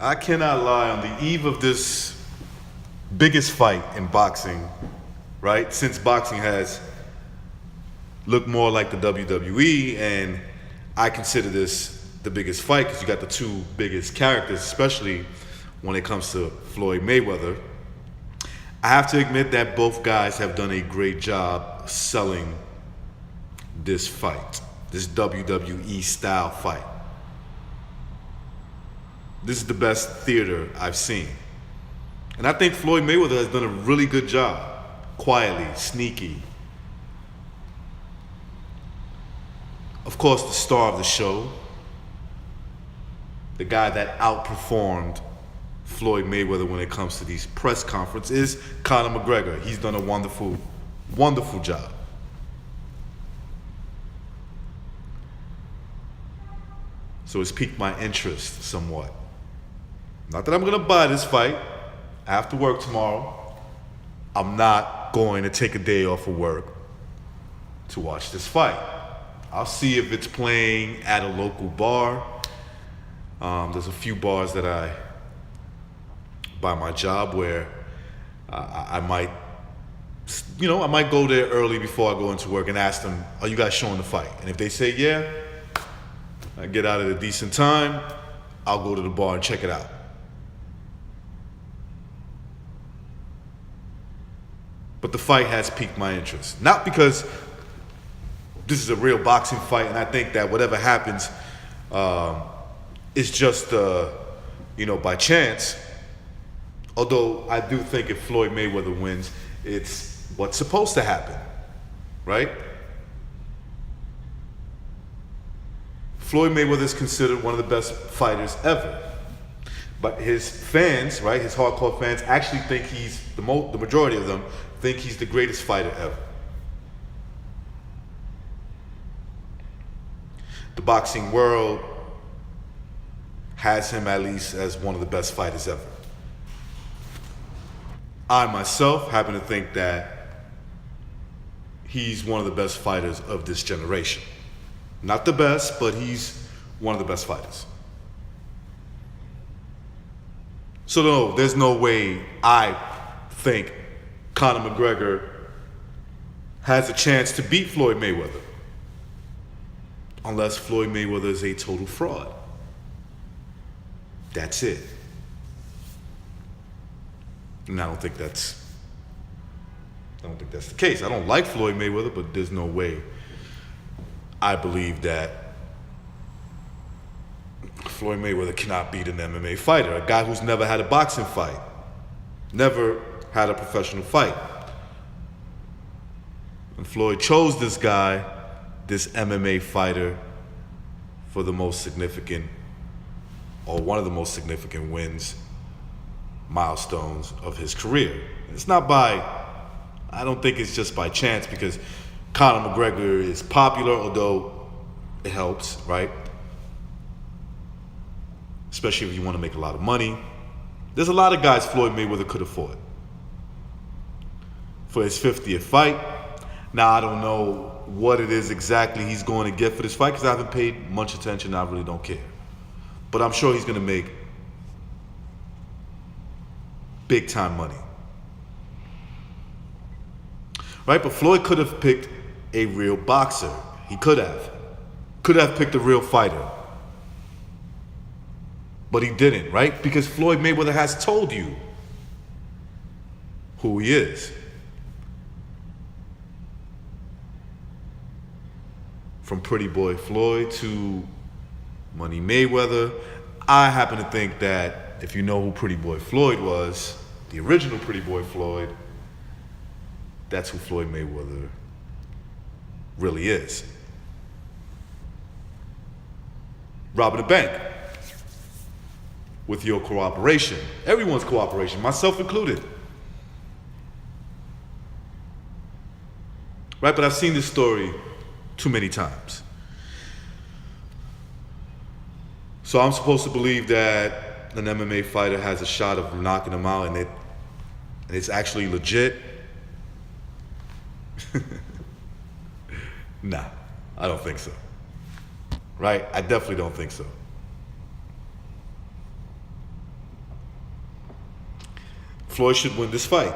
I cannot lie, on the eve of this biggest fight in boxing, right? Since boxing has looked more like the WWE, and I consider this the biggest fight because you got the two biggest characters, especially when it comes to Floyd Mayweather. I have to admit that both guys have done a great job selling this fight, this WWE style fight. This is the best theater I've seen. And I think Floyd Mayweather has done a really good job, quietly, sneaky. Of course, the star of the show, the guy that outperformed Floyd Mayweather when it comes to these press conferences, is Conor McGregor. He's done a wonderful, wonderful job. So it's piqued my interest somewhat. Not that I'm gonna buy this fight. After work tomorrow, I'm not going to take a day off of work to watch this fight. I'll see if it's playing at a local bar. There's a few bars that by my job where I might, I might go there early before I go into work and ask them, are you guys showing the fight? And if they say yeah, I get out at a decent time, I'll go to the bar and check it out. But the fight has piqued my interest. Not because this is a real boxing fight and I think that whatever happens is just, by chance. Although I do think if Floyd Mayweather wins, it's what's supposed to happen, right? Floyd Mayweather is considered one of the best fighters ever. But his fans, right, his hardcore fans actually think the majority of them think he's the greatest fighter ever. The boxing world has him at least as one of the best fighters ever. I myself happen to think that he's one of the best fighters of this generation. Not the best, but he's one of the best fighters. So no, there's no way I think Conor McGregor has a chance to beat Floyd Mayweather. Unless Floyd Mayweather is a total fraud. That's it. And I don't think that's the case. I don't like Floyd Mayweather, but there's no way I believe that Floyd Mayweather cannot beat an MMA fighter, a guy who's never had a boxing fight, never had a professional fight. And Floyd chose this guy, this MMA fighter, for the most significant, or one of the most significant wins, milestones of his career. It's not I don't think it's just by chance, because Conor McGregor is popular, although it helps, right? Especially if you want to make a lot of money. There's a lot of guys Floyd Mayweather could afford for his 50th fight. Now, I don't know what it is exactly he's going to get for this fight because I haven't paid much attention. I really don't care. But I'm sure he's going to make big time money. Right? But Floyd could have picked a real boxer. He could have. Could have picked a real fighter. But he didn't, right? Because Floyd Mayweather has told you who he is. From Pretty Boy Floyd to Money Mayweather. I happen to think that if you know who Pretty Boy Floyd was, the original Pretty Boy Floyd, that's who Floyd Mayweather really is. Robbing a bank. With your cooperation. Everyone's cooperation, myself included. Right, but I've seen this story too many times. So I'm supposed to believe that an MMA fighter has a shot of knocking him out and it's actually legit? Nah, I don't think so. Right? I definitely don't think so. Floyd should win this fight.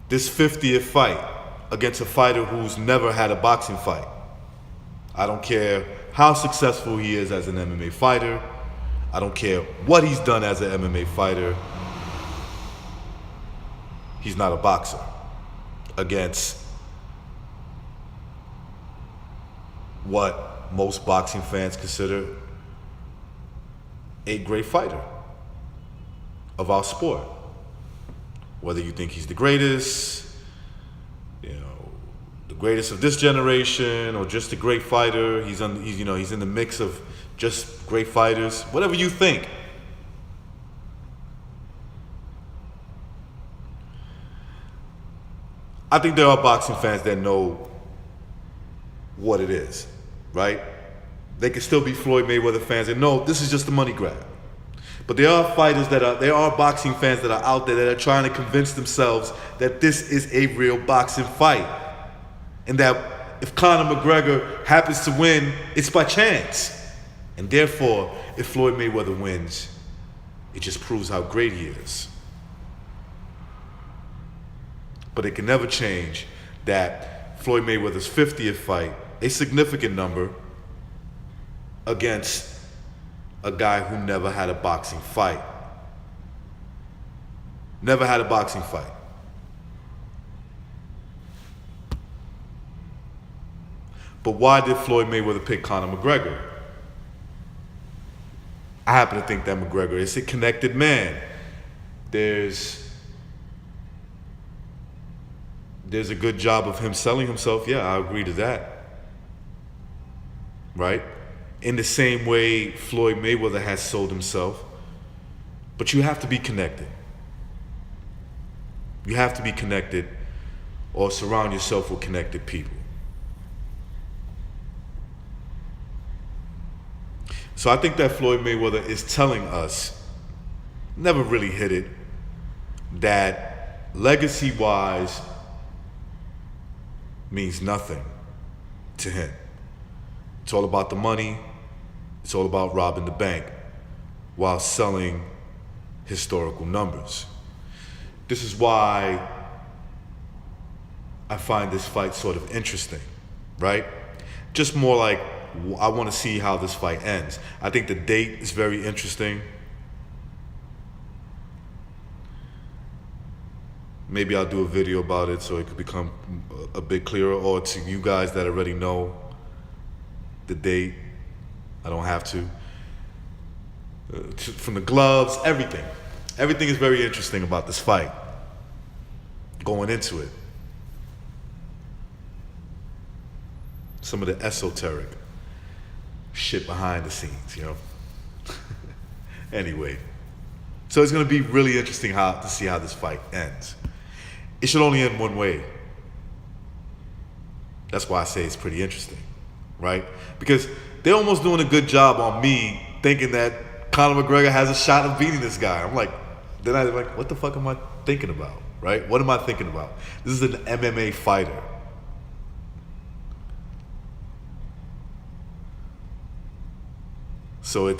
This 50th fight against a fighter who's never had a boxing fight. I don't care how successful he is as an MMA fighter. I don't care what he's done as an MMA fighter. He's not a boxer against what most boxing fans consider a great fighter of our sport. Whether you think he's the greatest, the greatest of this generation, or just a great fighter, he's in the mix of just great fighters. Whatever you think. I think there are boxing fans that know what it is, right? They can still be Floyd Mayweather fans and know this is just a money grab. But there are boxing fans that are out there that are trying to convince themselves that this is a real boxing fight. And that if Conor McGregor happens to win, it's by chance. And therefore, if Floyd Mayweather wins, it just proves how great he is. But it can never change that Floyd Mayweather's 50th fight, a significant number, against a guy who never had a boxing fight. Never had a boxing fight. But why did Floyd Mayweather pick Conor McGregor? I happen to think that McGregor is a connected man. There's a good job of him selling himself. Yeah, I agree to that. Right? In the same way Floyd Mayweather has sold himself. But you have to be connected. You have to be connected or surround yourself with connected people. So I think that Floyd Mayweather is telling us, never really hit it, that legacy-wise means nothing to him. It's all about the money. It's all about robbing the bank while selling historical numbers. This is why I find this fight sort of interesting, right? Just more like, I want to see how this fight ends. I think the date is very interesting. Maybe I'll do a video about it so it could become a bit clearer, or to you guys that already know the date. I don't have to. From the gloves, everything. Everything is very interesting about this fight. Going into it. Some of the esoteric shit behind the scenes, Anyway. So it's going to be really interesting to see how this fight ends. It should only end one way. That's why I say it's pretty interesting, right? Because they're almost doing a good job on me thinking that Conor McGregor has a shot of beating this guy. I'm like, what the fuck am I thinking about, right? What am I thinking about? This is an MMA fighter. So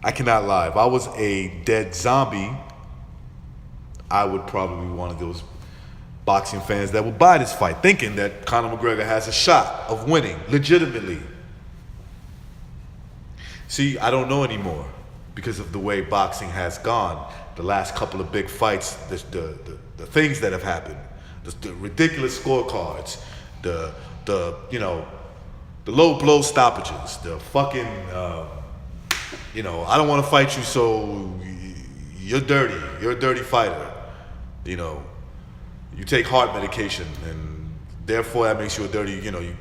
I cannot lie. If I was a dead zombie, I would probably be one of those boxing fans that would buy this fight, thinking that Conor McGregor has a shot of winning, legitimately. See, I don't know anymore because of the way boxing has gone. The last couple of big fights, the things that have happened, the ridiculous scorecards, the low blow stoppages, the fucking, I don't want to fight you, so you're dirty. You're a dirty fighter. You take heart medication, and therefore that makes you a dirty, you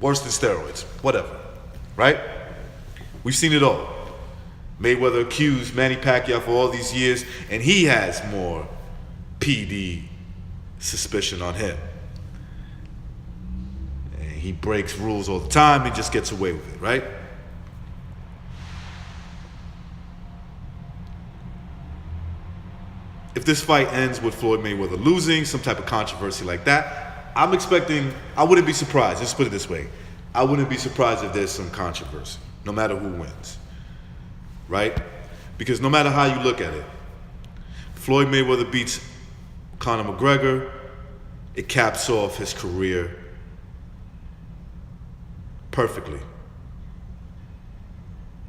worse than steroids, whatever, right? We've seen it all. Mayweather accused Manny Pacquiao for all these years, and he has more PD suspicion on him. And he breaks rules all the time, he just gets away with it, right? If this fight ends with Floyd Mayweather losing, some type of controversy like that, I wouldn't be surprised, let's put it this way. I wouldn't be surprised if there's some controversy, no matter who wins, right? Because no matter how you look at it, Floyd Mayweather beats Conor McGregor, it caps off his career perfectly.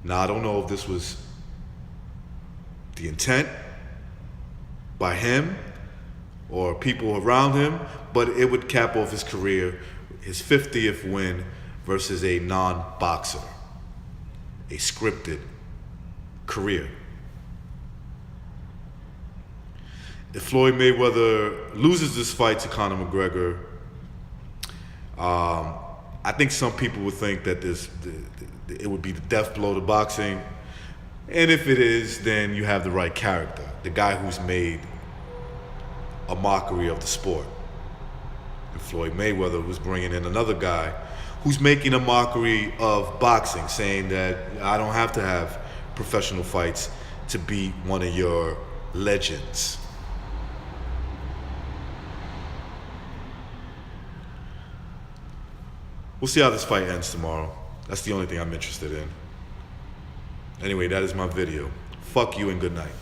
Now, I don't know if this was the intent by him or people around him, but it would cap off his career, his 50th win versus a non-boxer, a scripted career. If Floyd Mayweather loses this fight to Conor McGregor, I think some people would think that it would be the death blow to boxing. And if it is, then you have the right character, the guy who's made a mockery of the sport. And Floyd Mayweather was bringing in another guy who's making a mockery of boxing, saying that I don't have to have professional fights to beat one of your legends. We'll see how this fight ends tomorrow. That's the only thing I'm interested in. Anyway, that is my video. Fuck you and good night.